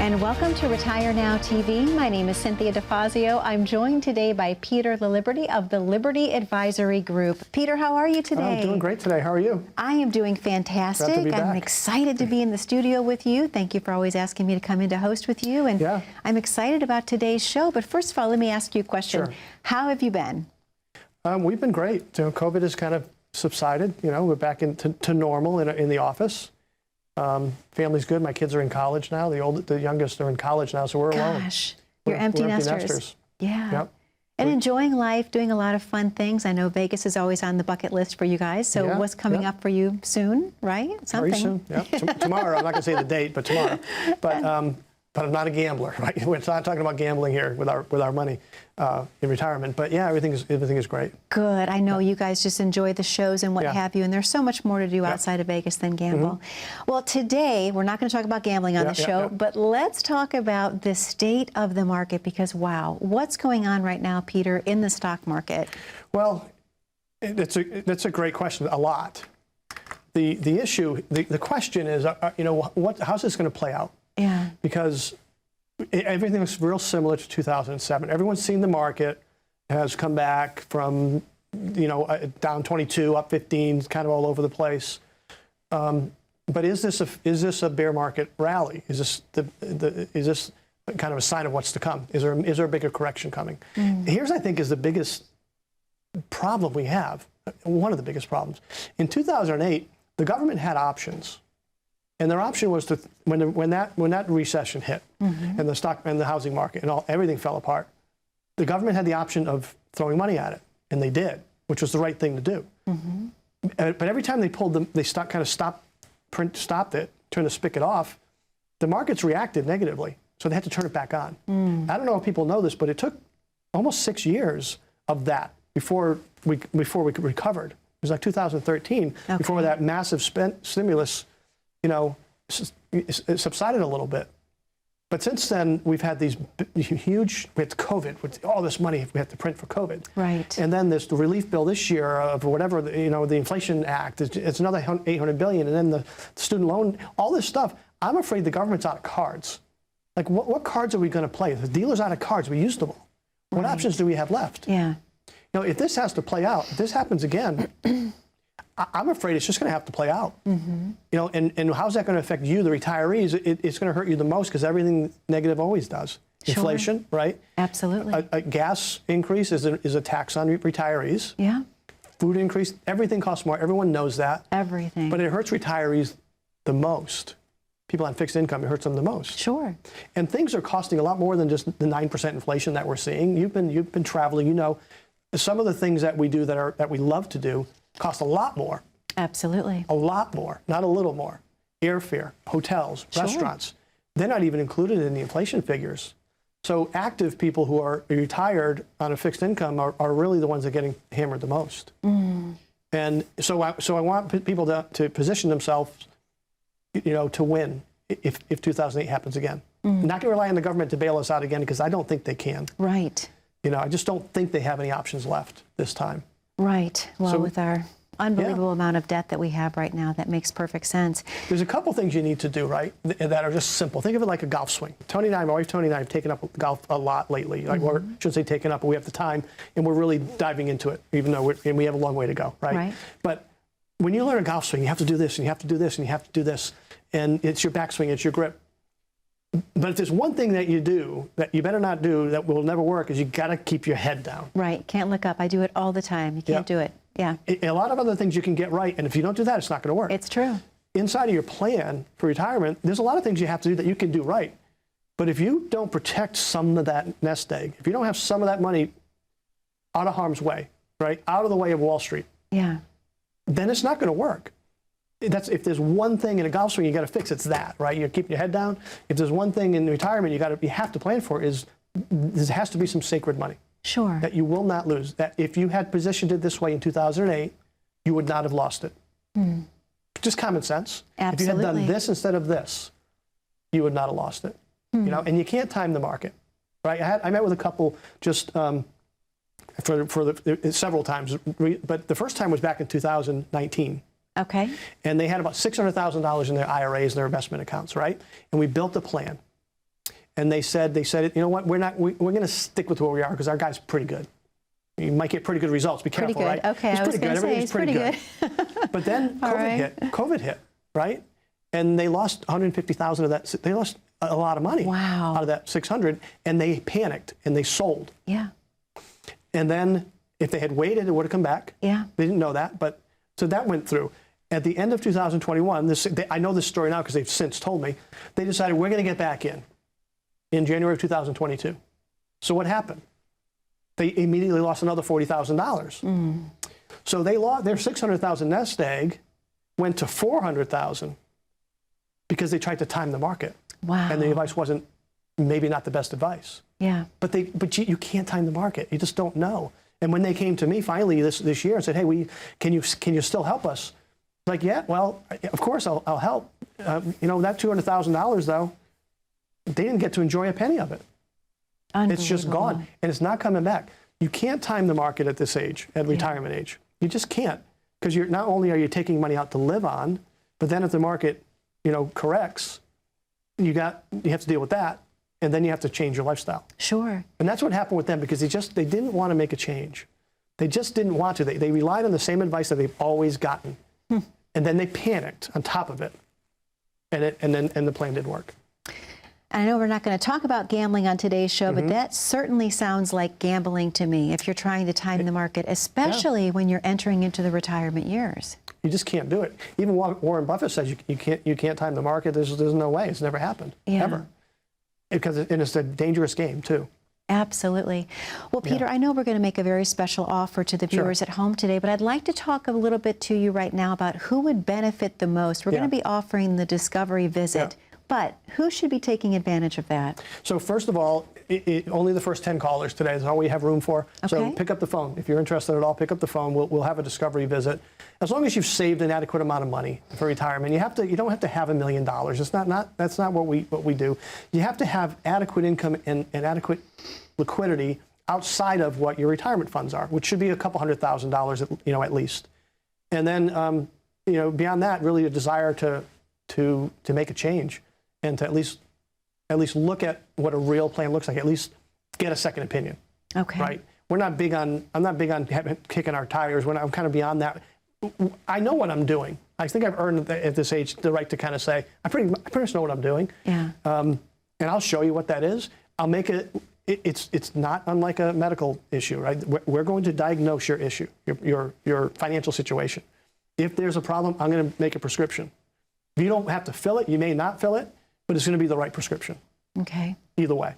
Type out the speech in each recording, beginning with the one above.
And welcome to Retire Now TV. My name is Cynthia DeFazio. I'm joined today by Peter LaLiberty of the Liberty Advisory Group. Peter, how are you today? I'm doing great today. How are you? I am doing fantastic. Glad to be back. I'm excited to be in the studio with you. Thank you for always asking me to come in to host with you. And yeah. I'm excited about today's show. But first of all, let me ask you a question. Sure. How have you been? We've been great. COVID has kind of subsided. We're back to normal in the office. Family's good. My kids are in college now. The youngest are in college now, so we're alone. Gosh, you're empty nesters. Yeah. Yep. And enjoying life, doing a lot of fun things. I know Vegas is always on the bucket list for you guys. So yeah, what's coming up for you soon, right? Something. Very soon. Yep. Tomorrow. I'm not going to say the date, but tomorrow. But I'm not a gambler, right? We're not talking about gambling here with our money in retirement. But yeah, everything is great. Good. I know you guys just enjoy the shows and what have you, and there's so much more to do outside of Vegas than gamble. Well, today we're not going to talk about gambling on the show, but let's talk about the state of the market because wow, what's going on right now, Peter, in the stock market? Well, that's a great question. A lot. The issue, the question is, how's this going to play out? Yeah. Because everything was real similar to 2007. Everyone's seen the market has come back from, down 22, up 15, kind of all over the place. But is this a bear market rally? Is this kind of a sign of what's to come? Is there a bigger correction coming? Here's, I think, is the biggest problem we have. One of the biggest problems. In 2008, the government had options. And their option was to, when that recession hit and the stock and the housing market and everything fell apart, the government had the option of throwing money at it, and they did, which was the right thing to do. But every time they pulled them, they stopped it, turned the spigot off. The markets reacted negatively, so they had to turn it back on. I don't know if people know this, but it took almost 6 years of that before we recovered. It was like 2013 before that massive stimulus. It subsided a little bit. But since then, we've had these huge, we had COVID, with all this money we had to print for COVID. Right. And then this relief bill this year of whatever, the Inflation Act, it's another $800 billion. And then the student loan, all this stuff. I'm afraid the government's out of cards. Like, what cards are we going to play? The dealer's out of cards. We used them all. What options do we have left? Yeah. If this has to play out, if this happens again, I'm afraid it's just going to have to play out. And how's that going to affect you, the retirees? It's going to hurt you the most because everything negative always does. Sure. Inflation, right? Absolutely. A gas increase is a tax on retirees. Yeah. Food increase, everything costs more. Everyone knows that. Everything. But it hurts retirees the most. People on fixed income, it hurts them the most. Sure. And things are costing a lot more than just the 9% inflation that we're seeing. You've been traveling. Some of the things that we do that we love to do cost a lot more. Absolutely. A lot more, not a little more. Airfare, hotels, restaurants. They're not even included in the inflation figures. So active people who are retired on a fixed income are really the ones that are getting hammered the most. And so I want people to position themselves, to win if 2008 happens again. Not going to rely on the government to bail us out again because I don't think they can. Right. I just don't think they have any options left this time. Right. Well, with our unbelievable amount of debt that we have right now, that makes perfect sense. There's a couple things you need to do, right, that are just simple. Think of it like a golf swing. My wife Tony and I have taken up golf a lot lately. Like, or I shouldn't say taken up, but we have the time, and we're really diving into it, even though we have a long way to go, right? But when you learn a golf swing, you have to do this, and you have to do this, and you have to do this, and it's your backswing, it's your grip. But if there's one thing that you do that you better not do that will never work is you got to keep your head down. Right. Can't look up. I do it all the time. You can't do it. Yeah. A lot of other things you can get right, and if you don't do that, it's not going to work. It's true. Inside of your plan for retirement, there's a lot of things you have to do that you can do right. But if you don't protect some of that nest egg, if you don't have some of that money out of harm's way, right, out of the way of Wall Street, then it's not going to work. If there's one thing in a golf swing you got to fix, it's that, right? You're keeping your head down. If there's one thing in retirement you have to plan for is there has to be some sacred money. Sure. That you will not lose. That if you had positioned it this way in 2008, you would not have lost it. just common sense. Absolutely. If you had done this instead of this, you would not have lost it. You know, and you can't time the market, right? I met with a couple just several times, but the first time was back in 2019. Okay. And they had about $600,000 in their IRAs and their investment accounts, right? And we built a plan. And they said, you know what, we're going to stick with where we are because our guy's pretty good. You might get pretty good results. Be careful, pretty good. right? Okay, he's I was pretty good. Everything's pretty good. But then COVID hit, right? And they lost 150,000 of that. They lost a lot of money out of that 600, and they panicked and they sold. Yeah. And then if they had waited, it would have come back. Yeah. They didn't know that, but so that went through. At the end of 2021, I know this story now because they've since told me, they decided we're going to get back in January of 2022. So what happened? They immediately lost another $40,000. So they lost their 600,000 nest egg went to 400,000 because they tried to time the market. Wow. And the advice wasn't maybe not the best advice. Yeah. But you can't time the market. You just don't know. And when they came to me finally this year and said, "Hey, can you still help us?" Like, yeah, well, of course I'll help. You know, that $200,000 though, they didn't get to enjoy a penny of it. It's just gone, and it's not coming back. You can't time the market at this age, at retirement age. You just can't, because you're not only are you taking money out to live on, but then if the market, you know, corrects, you have to deal with that, and then you have to change your lifestyle. Sure. And that's what happened with them, because they didn't want to make a change. They just didn't want to. They relied on the same advice that they've always gotten, and then they panicked on top of it, and the plan didn't work. I know we're not going to talk about gambling on today's show, but that certainly sounds like gambling to me if you're trying to time the market, especially when you're entering into the retirement years. You just can't do it. Even Warren Buffett says you can't time the market. There's no way. It's never happened, ever. Because it's a dangerous game, too. Absolutely. Well, Peter, I know we're going to make a very special offer to the viewers at home today, but I'd like to talk a little bit to you right now about who would benefit the most. We're going to be offering the Discovery Visit. But who should be taking advantage of that? So first of all, only the first 10 callers today is all we have room for. Okay. So pick up the phone. If you're interested at all, pick up the phone. We'll have a Discovery Visit. As long as you've saved an adequate amount of money for retirement, you don't have to have $1 million. That's not what we do. You have to have adequate income and adequate liquidity outside of what your retirement funds are, which should be a couple $100,000, at least. And then, beyond that, really a desire to make a change. And to at least look at what a real plan looks like. At least get a second opinion. Okay. Right. I'm not big on kicking our tires. I'm kind of beyond that. I know what I'm doing. I think I've earned at this age the right to kind of say I pretty much know what I'm doing. Yeah. And I'll show you what that is. I'll make it. It's not unlike a medical issue, right? We're going to diagnose your issue, your financial situation. If there's a problem, I'm going to make a prescription. You don't have to fill it. You may not fill it. But it's going to be the right prescription. Okay. Either way.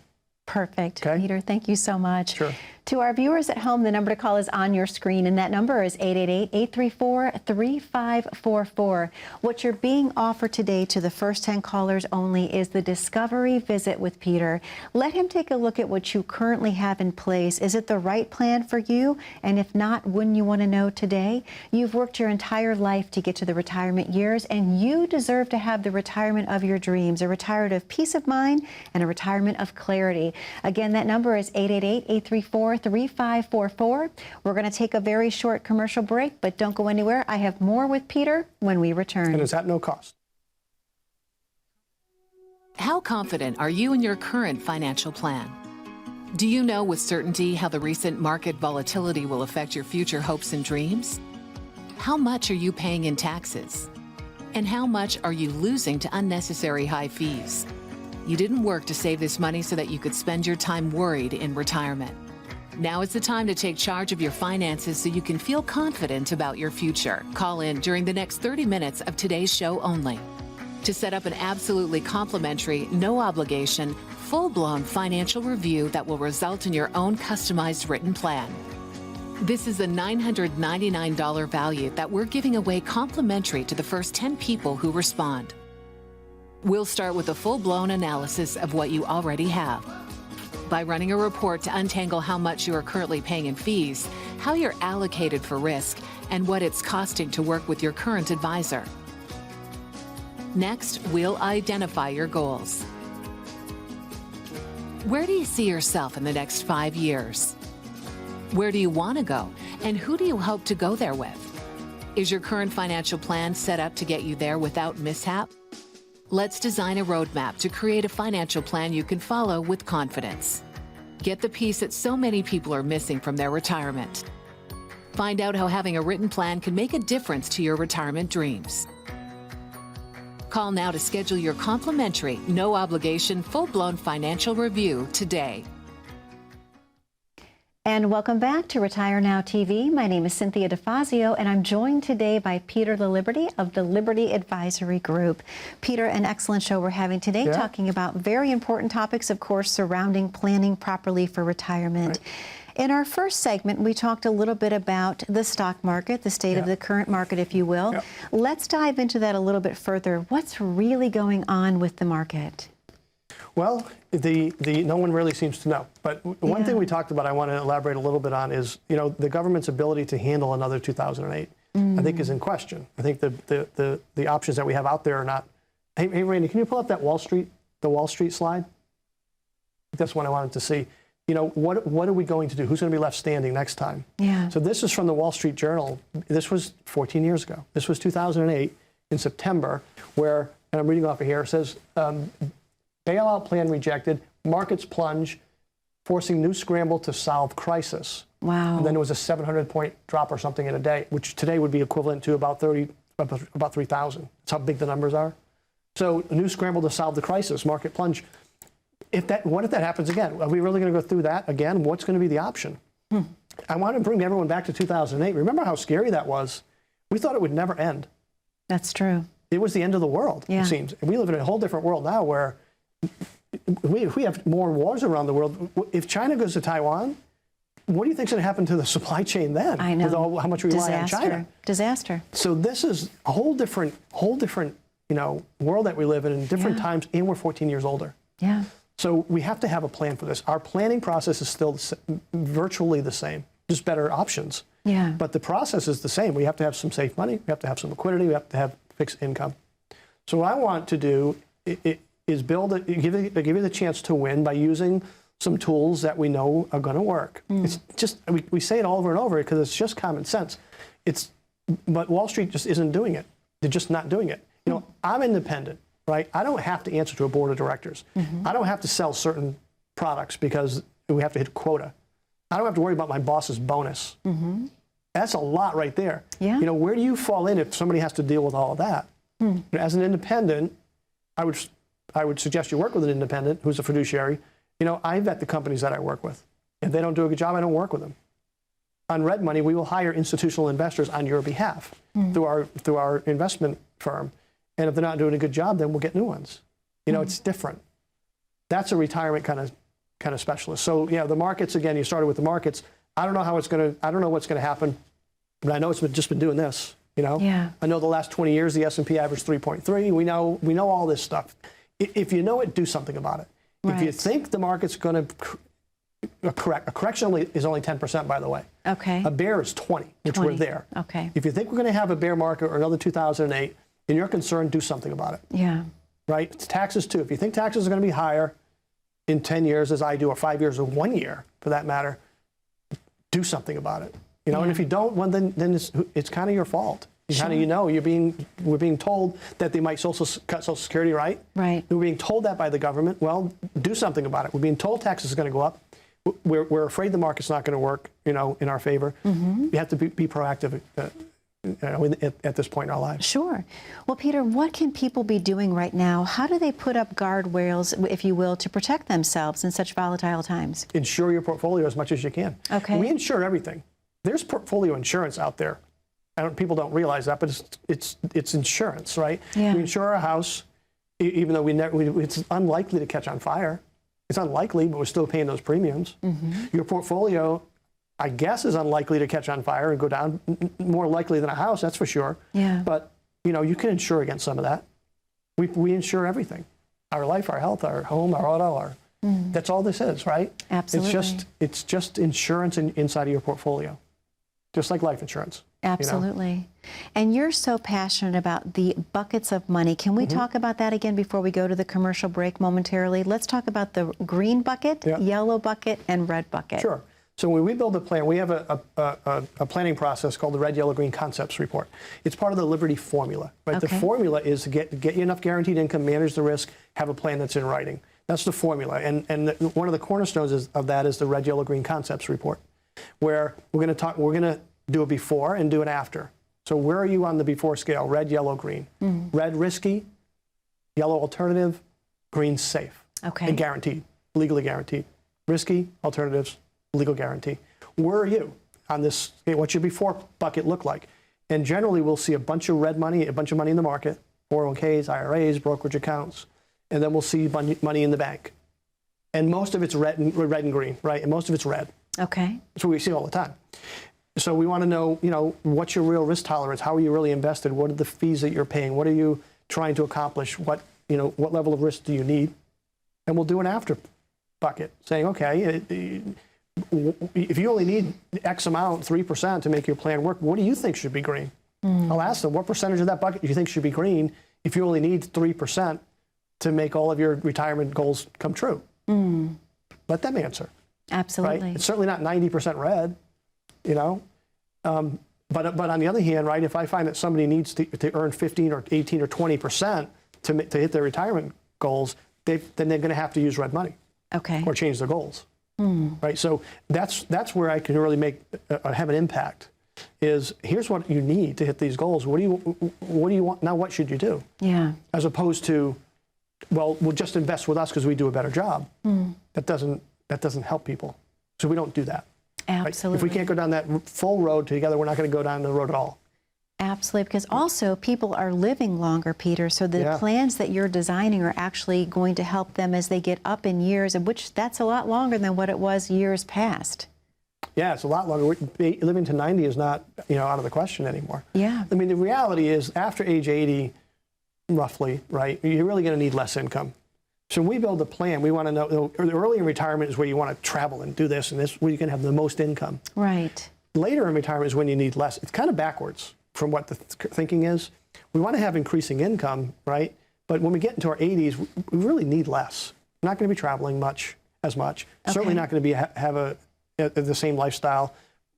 Perfect. Okay. Peter, thank you so much. Sure. To our viewers at home, the number to call is on your screen, and that number is 888-834-3544. What you're being offered today to the first 10 callers only is the Discovery Visit with Peter. Let him take a look at what you currently have in place. Is it the right plan for you? And if not, wouldn't you want to know today? You've worked your entire life to get to the retirement years, and you deserve to have the retirement of your dreams, a retirement of peace of mind and a retirement of clarity. Again, that number is 888-834-3544. We're going to take a very short commercial break, but don't go anywhere. I have more with Peter when we return. And it's at no cost. How confident are you in your current financial plan? Do you know with certainty how the recent market volatility will affect your future hopes and dreams? How much are you paying in taxes? And how much are you losing to unnecessary high fees? You didn't work to save this money so that you could spend your time worried in retirement. Now is the time to take charge of your finances so you can feel confident about your future. Call in during the next 30 minutes of today's show only to set up an absolutely complimentary, no obligation, full-blown financial review that will result in your own customized written plan. This is a $999 value that we're giving away complimentary to the first 10 people who respond. We'll start with a full-blown analysis of what you already have, by running a report to untangle how much you are currently paying in fees, how you're allocated for risk, and what it's costing to work with your current advisor. Next, we'll identify your goals. Where do you see yourself in the next 5 years? Where do you want to go, and who do you hope to go there with? Is your current financial plan set up to get you there without mishap? Let's design a roadmap to create a financial plan you can follow with confidence. Get the piece that so many people are missing from their retirement. Find out how having a written plan can make a difference to your retirement dreams. Call now to schedule your complimentary, no-obligation, full-blown financial review today. And welcome back to Retire Now TV. My name is Cynthia DeFazio, and I'm joined today by Peter LaLiberty of the Liberty Advisory Group. Peter, an excellent show we're having today, talking about very important topics, of course, surrounding planning properly for retirement. Right. In our first segment, we talked a little bit about the stock market, the state of the current market, if you will. Let's dive into that a little bit further. What's really going on with the market? Well, no one really seems to know. But one thing we talked about, I want to elaborate a little bit on, is the government's ability to handle another 2008. I think is in question. I think the options that we have out there are not. Hey, Randy, can you pull up that Wall Street slide? That's what I wanted to see. What are we going to do? Who's going to be left standing next time? Yeah. So this is from the Wall Street Journal. This was 14 years ago. This was 2008 in September, where, and I'm reading off of here, it says, bailout plan rejected, markets plunge, forcing new scramble to solve crisis. Wow. And then there was a 700-point drop or something in a day, which today would be equivalent to about 3,000. That's how big the numbers are. So a new scramble to solve the crisis, market plunge. What if that happens again? Are we really going to go through that again? What's going to be the option? I want to bring everyone back to 2008. Remember how scary that was? We thought it would never end. That's true. It was the end of the world, it seems. We live in a whole different world now where we have more wars around the world. If China goes to Taiwan, what do you think is going to happen to the supply chain then? I know. With how much we rely on China. Disaster. So this is a whole different world that we live in different times, and we're 14 years older. Yeah. So we have to have a plan for this. Our planning process is still virtually the same, just better options. Yeah. But the process is the same. We have to have some safe money. We have to have some liquidity. We have to have fixed income. So what I want to do is give you the chance to win by using some tools that we know are going to work. It's just, we say it over and over because it's just common sense. But Wall Street just isn't doing it. They're just not doing it. I'm independent. Right? I don't have to answer to a board of directors. I don't have to sell certain products because we have to hit quota. I don't have to worry about my boss's bonus. That's a lot right there. Yeah. Where do you fall in if somebody has to deal with all of that? As an independent, I would suggest you work with an independent who's a fiduciary. I vet the companies that I work with. If they don't do a good job, I don't work with them. On Red Money, we will hire institutional investors on your behalf through our investment firm. And if they're not doing a good job, then we'll get new ones. It's different. That's a retirement kind of specialist. So the markets, again, you started with the markets. I don't know what's going to happen, but I know it's just been doing this. Yeah. I know the last 20 years the S&P averaged 3.3. We know all this stuff. If you know it, do something about it. Right. If you think the market's going to correct, a correction is only 10%, by the way. Okay. A bear is 20, which we're there. Okay. If you think we're going to have a bear market or another 2008. And you're concerned, do something about it. Yeah. Right? It's taxes too. If you think taxes are going to be higher in 10 years as I do, or 5 years, or 1 year for that matter, do something about it. And if you don't, well, then it's kind of your fault. We're being told that they might cut Social Security, right? Right. We're being told that by the government. Well, do something about it. We're being told taxes are going to go up. We're afraid the market's not going to work, in our favor. You have to be proactive. At this point in our lives. Sure. Well, Peter, what can people be doing right now? How do they put up guardrails, if you will, to protect themselves in such volatile times? Insure your portfolio as much as you can. Okay. We insure everything. There's portfolio insurance out there. People don't realize that, but it's insurance, right? Yeah. We insure our house, even though it's unlikely to catch on fire. It's unlikely, but we're still paying those premiums. Your portfolio, I guess, is unlikely to catch on fire and go down, more likely than a house, that's for sure. Yeah. But, you can insure against some of that. We insure everything. Our life, our health, our home, our auto, that's all this is, right? Absolutely. It's just insurance inside of your portfolio, just like life insurance. Absolutely. And you're so passionate about the buckets of money. Can we talk about that again before we go to the commercial break momentarily? Let's talk about the green bucket, yellow bucket, and red bucket. Sure. So when we build a plan, we have a planning process called the Red, Yellow, Green Concepts Report. It's part of the Liberty formula, right? The formula is to get you enough guaranteed income, manage the risk, have a plan that's in writing. That's the formula. And one of the cornerstones of that is the Red, Yellow, Green Concepts Report, where we're going to do a before and do an after. So where are you on the before scale? Red, yellow, green. Red, risky. Yellow, alternative. Green, safe. Okay. And guaranteed, legally guaranteed. Risky, alternatives, legal guarantee. Where are you on this? What's your before bucket look like? And generally, we'll see a bunch of red money, a bunch of money in the market, 401ks, IRAs, brokerage accounts, and then we'll see money in the bank. And most of it's red and green, right? And most of it's red. Okay. That's what we see all the time. So we want to know, what's your real risk tolerance? How are you really invested? What are the fees that you're paying? What are you trying to accomplish? What level of risk do you need? And we'll do an after bucket, saying, okay, if you only need X amount, 3% to make your plan work, what do you think should be green? I'll ask them, what percentage of that bucket do you think should be green if you only need 3% to make all of your retirement goals come true? Let them answer. Absolutely. Right? It's certainly not 90% red, but on the other hand, right, if I find that somebody needs to earn 15 or 18 or 20% to hit their retirement goals, then they're going to have to use red money. Okay. Or change their goals. Right. So that's where I can really have an impact. Is here's what you need to hit these goals. What do you want now? What should you do? Yeah. As opposed to, well, we'll just invest with us because we do a better job. That doesn't help people. So we don't do that. Absolutely. Right? If we can't go down that full road together, we're not going to go down the road at all. Absolutely, because also people are living longer, Peter, so the plans that you're designing are actually going to help them as they get up in years, and which that's a lot longer than what it was years past. Yeah, it's a lot longer. Living to 90 is not, out of the question anymore. Yeah. I mean, the reality is after age 80, roughly, right, you're really going to need less income. So when we build a plan, we want to know, early in retirement is where you want to travel and do this and this, where you can have the most income. Right. Later in retirement is when you need less. It's kind of backwards from what the thinking is. We want to have increasing income, right? But when we get into our 80s, we really need less. We're not going to be traveling as much. Okay. Certainly not going to have the same lifestyle.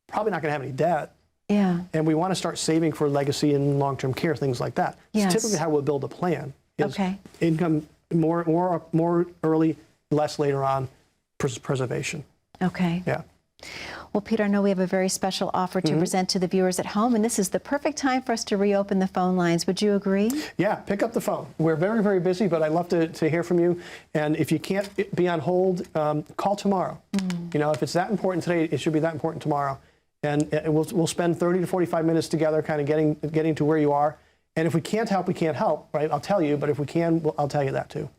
Probably not going to have any debt. Yeah. And we want to start saving for legacy and long-term care, things like that. Yes. It's typically how we'll build a plan. Income more early, less later on, preservation. Okay. Yeah. Well, Peter, I know we have a very special offer to present to the viewers at home, and this is the perfect time for us to reopen the phone lines. Would you agree? Yeah, pick up the phone. We're very, very busy, but I'd love to hear from you. And if you can't be on hold, call tomorrow. If it's that important today, it should be that important tomorrow. And we'll spend 30 to 45 minutes together kind of getting to where you are. And if we can't help, we can't help, right? I'll tell you, but if we can, I'll tell you that too.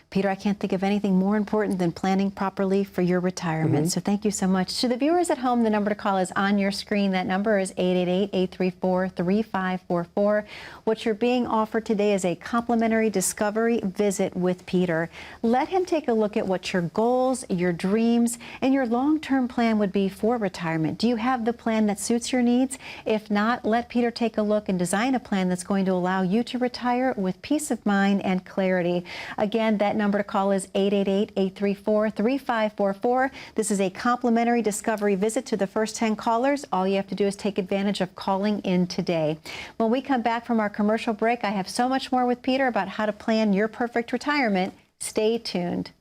Peter, I can't think of anything more important than planning properly for your retirement. So thank you so much. To the viewers at home, the number to call is on your screen. That number is 888-834-3544. What you're being offered today is a complimentary discovery visit with Peter. Let him take a look at what your goals, your dreams, and your long-term plan would be for retirement. Do you have the plan that suits your needs? If not, let Peter take a look and design a plan that's going to allow you to retire with peace of mind and clarity. Again, that number to call is 888-834-3544. This is a complimentary discovery visit to the first 10 callers. All you have to do is take advantage of calling in today. When we come back from our commercial break, I have so much more with Peter about how to plan your perfect retirement. Stay tuned.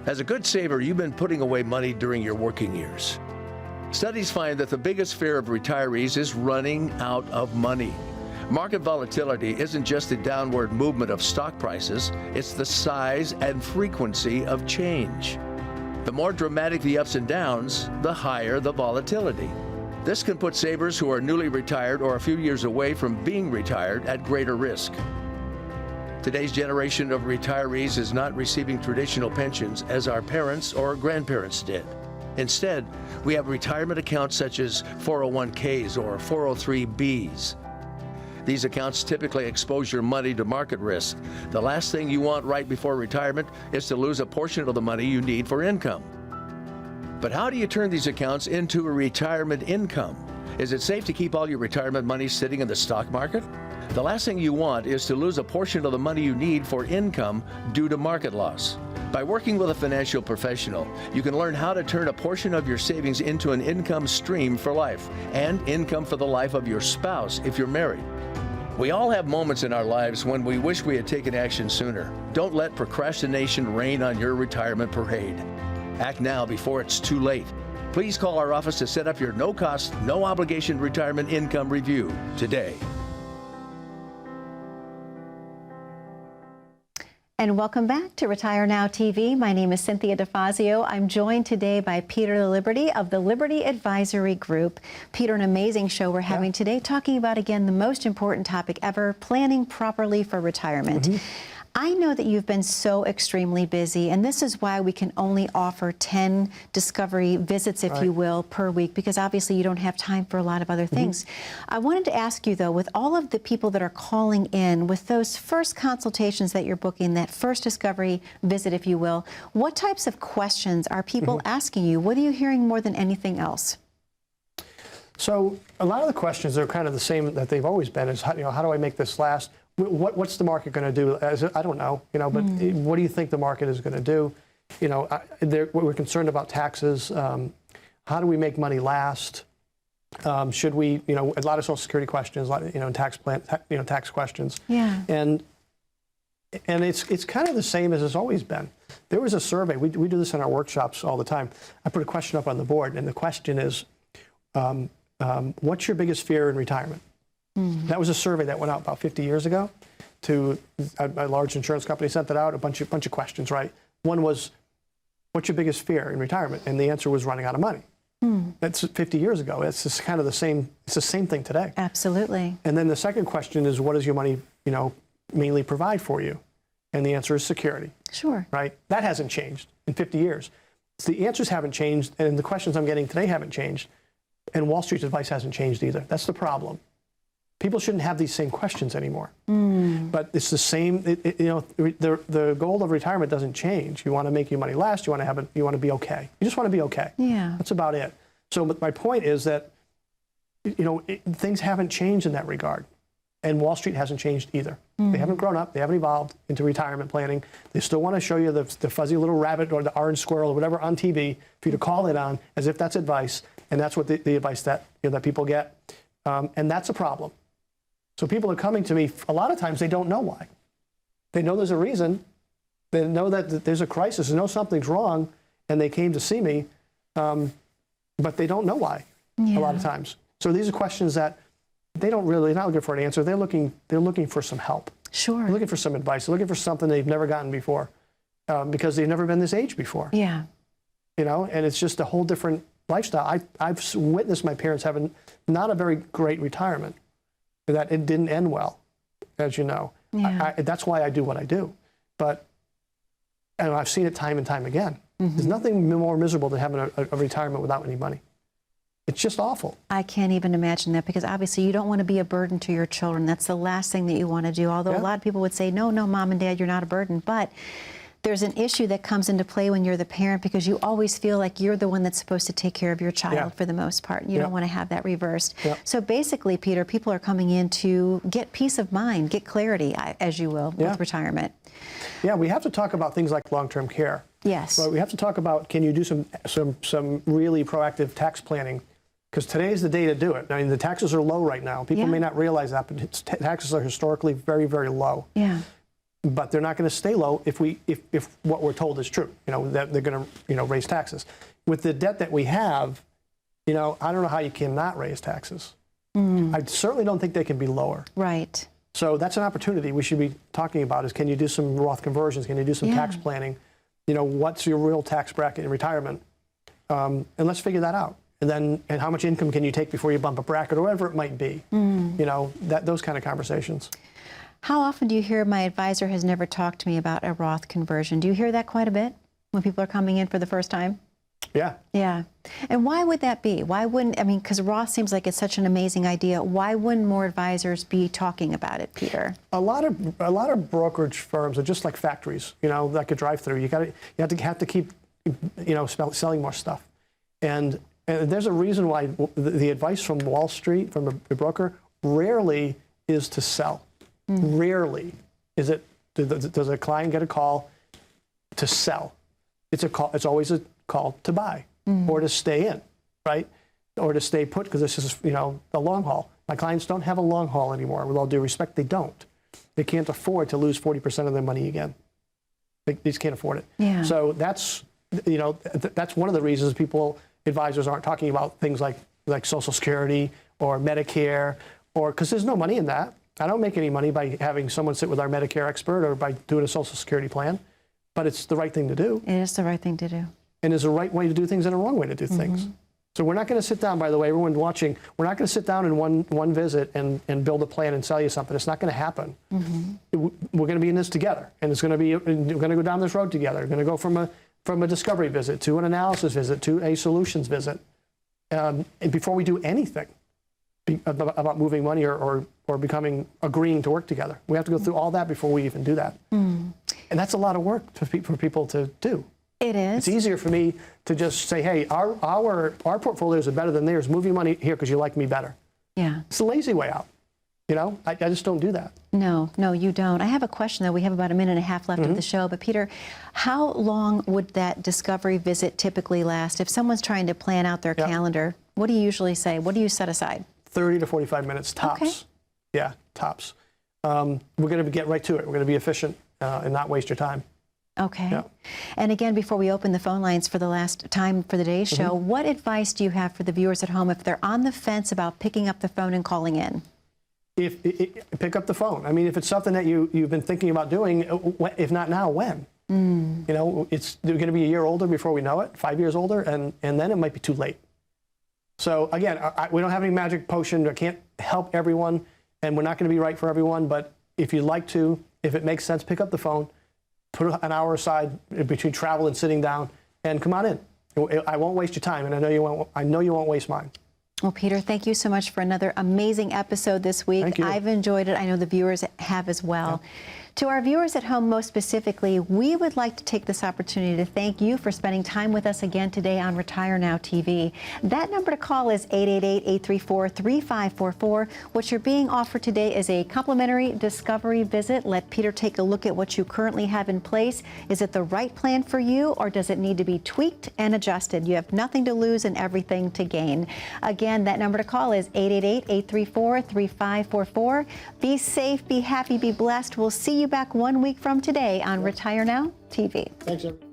As a good saver, you've been putting away money during your working years. Studies find that the biggest fear of retirees is running out of money. Market volatility isn't just the downward movement of stock prices, it's the size and frequency of change. The more dramatic the ups and downs, the higher the volatility. This can put savers who are newly retired or a few years away from being retired at greater risk. Today's generation of retirees is not receiving traditional pensions as our parents or grandparents did. Instead, we have retirement accounts such as 401ks or 403bs. These accounts typically expose your money to market risk. The last thing you want right before retirement is to lose a portion of the money you need for income. But how do you turn these accounts into a retirement income? Is it safe to keep all your retirement money sitting in the stock market? The last thing you want is to lose a portion of the money you need for income due to market loss. By working with a financial professional, you can learn how to turn a portion of your savings into an income stream for life and income for the life of your spouse if you're married. We all have moments in our lives when we wish we had taken action sooner. Don't let procrastination reign on your retirement parade. Act now before it's too late. Please call our office to set up your no-cost, no-obligation retirement income review today. And welcome back to Retire Now TV. My name is Cynthia DeFazio. I'm joined today by Peter Liberty of the Liberty Advisory Group. Peter, an amazing show we're having today, talking about, again, the most important topic ever, planning properly for retirement. I know that you've been so extremely busy, and this is why we can only offer 10 discovery visits, if you will, per week, because obviously you don't have time for a lot of other things. I wanted to ask you, though, with all of the people that are calling in, with those first consultations that you're booking, that first discovery visit, if you will, what types of questions are people asking you? What are you hearing more than anything else? So a lot of the questions are kind of the same that they've always been, is how do I make this last? What's the market going to do? I don't know, but what do you think the market is going to do? We're concerned about taxes. How do we make money last? Should we, a lot of Social Security questions, tax plan, tax questions. Yeah. And it's kind of the same as it's always been. There was a survey. We do this in our workshops all the time. I put a question up on the board, and the question is, what's your biggest fear in retirement? That was a survey that went out about 50 years ago to a large insurance company, sent that out, a bunch of questions, right? One was, what's your biggest fear in retirement? And the answer was running out of money. That's 50 years ago. It's just kind of the same, it's the same thing today. Absolutely. And then the second question is, what does your money, mainly provide for you? And the answer is security. Sure. Right? That hasn't changed in 50 years. So the answers haven't changed, and the questions I'm getting today haven't changed. And Wall Street's advice hasn't changed either. That's the problem. People shouldn't have these same questions anymore. But it's the same. The goal of retirement doesn't change. You want to make your money last. You want to be okay. You just want to be okay. Yeah. That's about it. So my point is that, things haven't changed in that regard, and Wall Street hasn't changed either. They haven't grown up. They haven't evolved into retirement planning. They still want to show you the fuzzy little rabbit or the orange squirrel or whatever on TV for you to call it on as if that's advice, and that's what the advice that that people get, and that's a problem. So people are coming to me, a lot of times they don't know why. They know there's a reason. They know that there's a crisis. They know something's wrong, and they came to see me, but they don't know why a lot of times. So these are questions that they're not looking for an answer. They're looking for some help. Sure. They're looking for some advice. They're looking for something they've never gotten before because they've never been this age before. Yeah. And it's just a whole different lifestyle. I've witnessed my parents having not a very great retirement. That it didn't end well, as you know. Yeah. That's why I do what I do. But I've seen it time and time again. There's nothing more miserable than having a retirement without any money. It's just awful. I can't even imagine that, because obviously you don't want to be a burden to your children. That's the last thing that you want to do. Although a lot of people would say, no, Mom and Dad, you're not a burden. But there's an issue that comes into play when you're the parent, because you always feel like you're the one that's supposed to take care of your child for the most part. You don't want to have that reversed. So basically, Peter, people are coming in to get peace of mind, get clarity, as you will, with retirement. Yeah, we have to talk about things like long-term care. Yes. But we have to talk about, can you do some really proactive tax planning? Because today's the day to do it. I mean, the taxes are low right now. People may not realize that, but taxes are historically very, very low. Yeah. But they're not going to stay low if what we're told is true. That they're going to raise taxes. With the debt that we have, I don't know how you cannot raise taxes. I certainly don't think they can be lower. Right. So that's an opportunity we should be talking about. Is, can you do some Roth conversions? Can you do some tax planning? What's your real tax bracket in retirement? And let's figure that out. And how much income can you take before you bump a bracket, or whatever it might be? Those kind of conversations. How often do you hear, my advisor has never talked to me about a Roth conversion? Do you hear that quite a bit when people are coming in for the first time? Yeah. Yeah. And why would that be? Why wouldn't, because Roth seems like it's such an amazing idea. Why wouldn't more advisors be talking about it, Peter? A lot of brokerage firms are just like factories, like a drive-through. You have to keep, selling more stuff. And And there's a reason why the advice from Wall Street, from a broker, rarely is to sell. Rarely is it, does a client get a call to sell? It's always a call to buy or to stay in, right? Or to stay put, because this is, you know, the long haul. My clients don't have a long haul anymore. With all due respect, they don't. They can't afford to lose 40% of their money again. They just can't afford it. Yeah. So that's, you know, that's one of the reasons advisors aren't talking about things like Social Security or Medicare, or because there's no money in that. I don't make any money by having someone sit with our Medicare expert or by doing a Social Security plan, but it's the right thing to do. It is the right thing to do. And there's a right way to do things and a wrong way to do things. So we're not going to sit down, by the way, everyone watching, we're not going to sit down in one visit and build a plan and sell you something. It's not going to happen. We're going to be in this together, and we're going to go down this road together. We're going to go from a discovery visit to an analysis visit to a solutions visit. And before we do anything about moving money or agreeing to work together, we have to go through all that before we even do that. And that's a lot of work for people to do. It is. It's easier for me to just say, hey, our portfolios are better than theirs. Move your money here because you like me better. Yeah. It's a lazy way out. You know, I just don't do that. No, you don't. I have a question, though. We have about a minute and a half left of the show. But, Peter, how long would that discovery visit typically last? If someone's trying to plan out their calendar, what do you usually say? What do you set aside? 30 to 45 minutes, tops. Okay. Yeah, tops. We're going to get right to it. We're going to be efficient and not waste your time. Okay. Yeah. And again, before we open the phone lines for the last time for the day's show, what advice do you have for the viewers at home if they're on the fence about picking up the phone and calling in? Pick up the phone. I mean, if it's something that you've been thinking about doing, if not now, when? You know, they're going to be a year older before we know it, 5 years older, and then it might be too late. So again, we don't have any magic potion. I can't help everyone, and we're not going to be right for everyone. But if you'd like to, if it makes sense, pick up the phone, put an hour aside between travel and sitting down, and come on in. I won't waste your time, and I know you won't waste mine. Well, Peter, thank you so much for another amazing episode this week. Thank you. I've enjoyed it. I know the viewers have as well. Yeah. To our viewers at home, most specifically, we would like to take this opportunity to thank you for spending time with us again today on Retire Now TV. That number to call is 888-834-3544. What you're being offered today is a complimentary discovery visit. Let Peter take a look at what you currently have in place. Is it the right plan for you, or does it need to be tweaked and adjusted? You have nothing to lose and everything to gain. Again, that number to call is 888-834-3544. Be safe, be happy, be blessed. We'll see you back 1 week from today on Retire Now TV. Thanks, everyone.